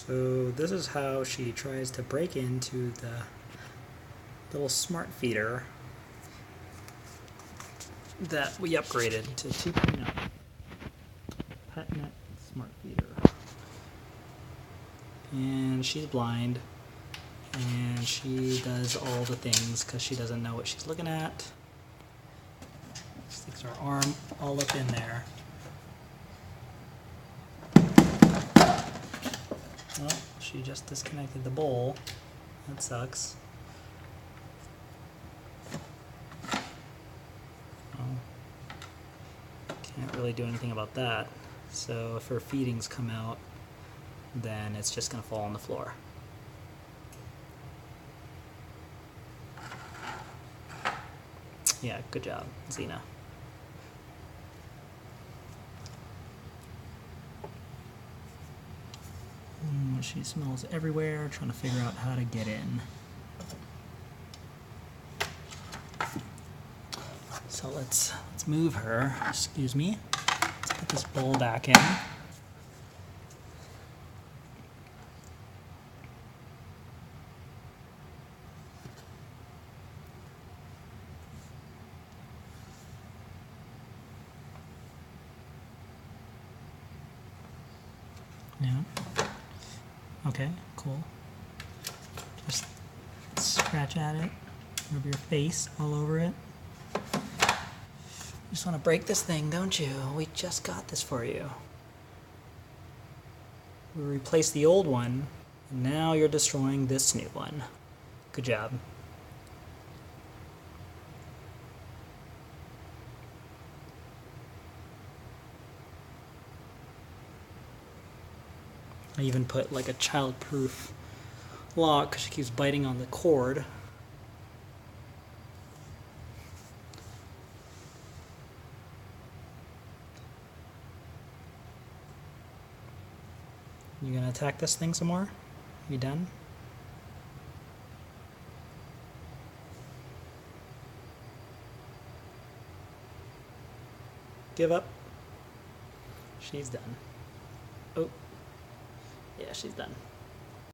So this is how she tries to break into the little smart feeder that we upgraded to 2.0. Petnet Smartfeeder. And she's blind, and she does all the things because she doesn't know what she's looking at. Sticks her arm all up in there. Well, she just disconnected the bowl. That sucks. Well, can't really do anything about that. So if her feedings come out, then it's just going to fall on the floor. Yeah, good job, Xena. She smells everywhere, trying to figure out how to get in. So let's move her. Excuse me. Let's put this bowl back in. Yeah. Okay, cool. Just scratch at it, rub your face all over it. You just want to break this thing, don't you? We just got this for you. We replaced the old one, and now you're destroying this new one. Good job. I even put like a child-proof lock because she keeps biting on the cord. You gonna attack this thing some more? You done? Give up. She's done. Oh. Yeah, she's done.